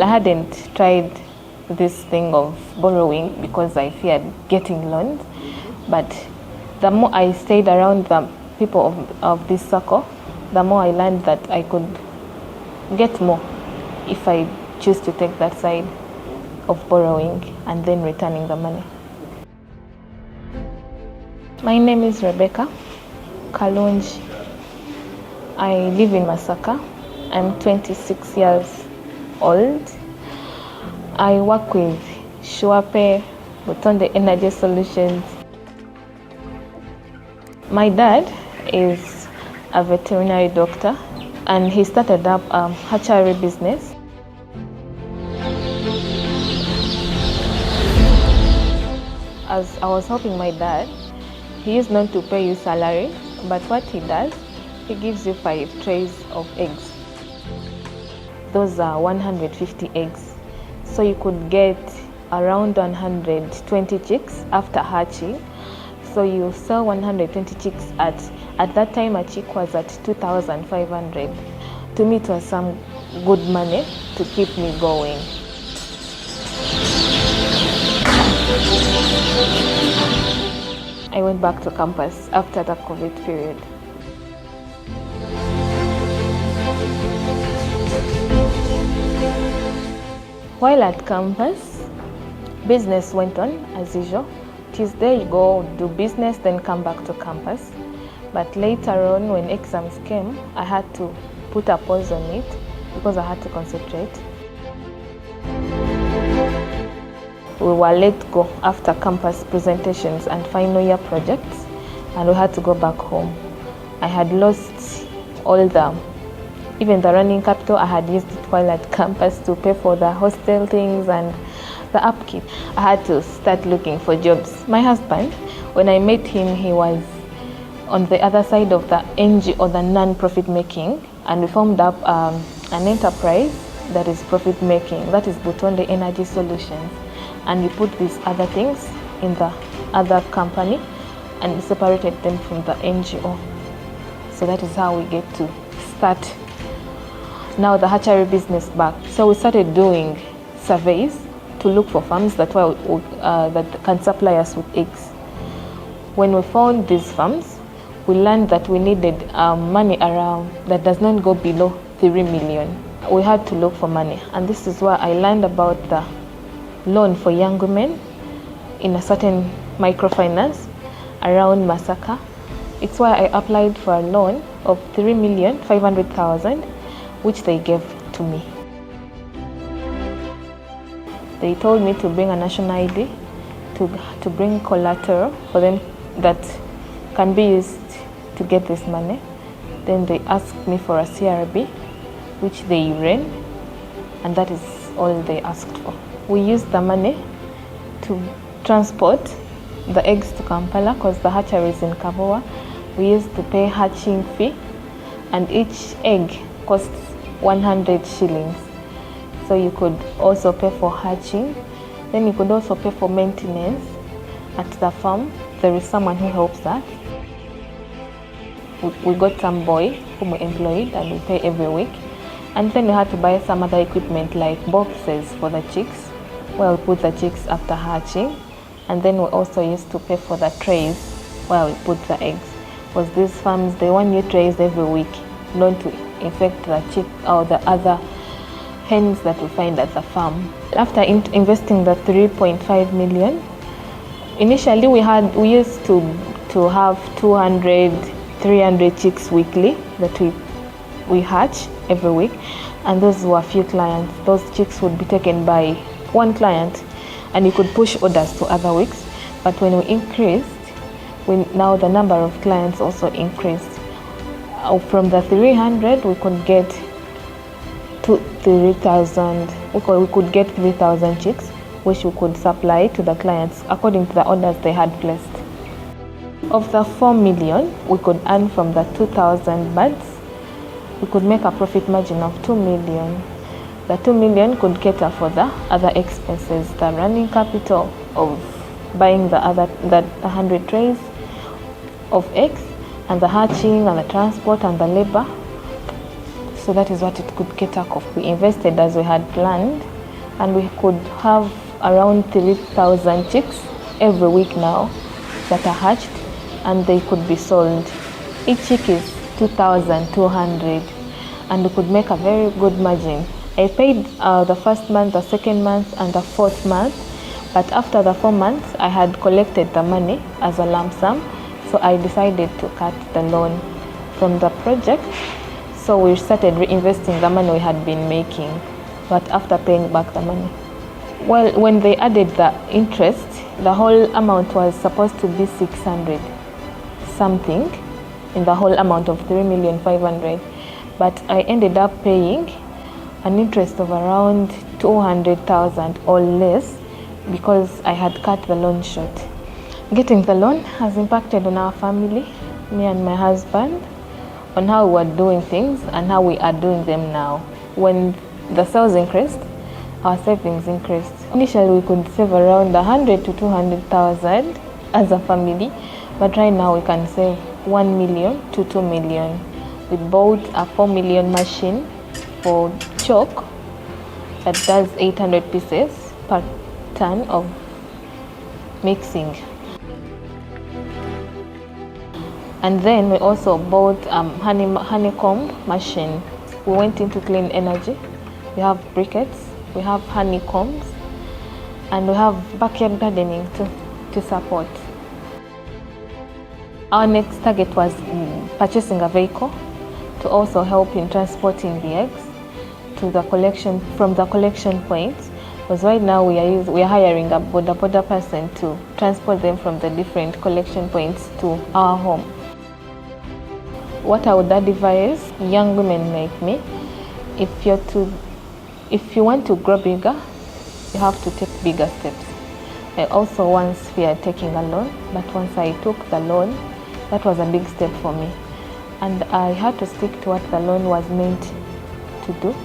I hadn't tried this thing of borrowing because I feared getting loans, but the more I stayed around the people of this circle, the more I learned that I could get more if I choose to take that side of borrowing and then returning the money. My name is Rebecca Kalungi. I live in Masaka. I'm 26 years old. I work with Shuape, Butonde Energy Solutions. My dad is a veterinary doctor and he started up a hatchery business. As I was helping my dad, he is known to pay you salary, but what he does, he gives you 5 trays of eggs. Those are 150 eggs. So you could get around 120 chicks after hatching. So you sell 120 chicks at that time a chick was at 2,500. To me it was some good money to keep me going. I went back to campus after the COVID period. While at campus, business went on as usual. Tuesday you go do business, then come back to campus. But later on, when exams came, I had to put a pause on it because I had to concentrate. We were let go after campus presentations and final year projects, and we had to go back home. I had lost even the running capital. I had used it while at campus to pay for the hostel things and the upkeep. I had to start looking for jobs. My husband, when I met him, he was on the other side of the NG or the non-profit making, and we formed up an enterprise that is profit making, that is Butonde Energy Solutions. And we put these other things in the other company and we separated them from the NGO. So that is how we get to start now the hatchery business back. So we started doing surveys to look for farms that can supply us with eggs. When we found these farms, we learned that we needed money around that does not go below 3 million. We had to look for money, and this is where I learned about the loan for young women in a certain microfinance around Masaka. It's why I applied for a loan of 3,500,000, which they gave to me. They told me to bring a national ID, to bring collateral for them that can be used to get this money. Then they asked me for a CRB, which they ran, and that is all they asked for. We used the money to transport the eggs to Kampala because the hatchery is in Kabowa. We used to pay hatching fee, and each egg costs 100 shillings. So you could also pay for hatching. Then you could also pay for maintenance at the farm. There is someone who helps us. We got some boy whom we employed and we pay every week. And then we had to buy some other equipment like boxes for the chicks, where we put the chicks after hatching. And then we also used to pay for the trays where we put the eggs. Because these farms, they want new trays every week, not to infect the chick or the other hens that we find at the farm. After investing the 3.5 million, initially we used to have 200, 300 chicks weekly that we hatch every week, and those were few clients. Those chicks would be taken by one client, and you could push orders to other weeks. But when we increased, now the number of clients also increased. From the 300, we could get to 3,000. We could get 3,000 chicks, which we could supply to the clients according to the orders they had placed. Of the 4 million we could earn from the 2,000 birds, we could make a profit margin of 2 million. The 2 million could cater for the other expenses, the running capital of buying the 100 trays of eggs, and the hatching and the transport and the labor. So that is what it could cater for. We invested as we had planned. and we could have around 3,000 chicks every week now that are hatched, and they could be sold. Each chick is 2,200, and we could make a very good margin. I paid the first month, the second month, and the fourth month, but after the 4 months, I had collected the money as a lump sum, so I decided to cut the loan from the project. So we started reinvesting the money we had been making, but after paying back the money. Well, when they added the interest, the whole amount was supposed to be 600 something in the whole amount of 3,500,000, but I ended up paying an interest of around 200,000 or less because I had cut the loan short. Getting the loan has impacted on our family, me and my husband, on how we were doing things and how we are doing them now. When the sales increased, our savings increased. Initially, we could save around 100 to 200,000 as a family, but right now we can save 1 million to 2 million. We bought a 4 million machine for chalk that does 800 pieces per ton of mixing. And then we also bought honeycomb machine. We went into clean energy. We have briquettes, we have honeycombs, and we have backyard gardening to support. Our next target was purchasing a vehicle to also help in transporting the eggs to the collection, from the collection points, because right now we are hiring a border person to transport them from the different collection points to our home. What I would advise young women like me, if you want to grow bigger, you have to take bigger steps. I also once feared taking a loan, but once I took the loan, that was a big step for me. And I had to stick to what the loan was meant to do.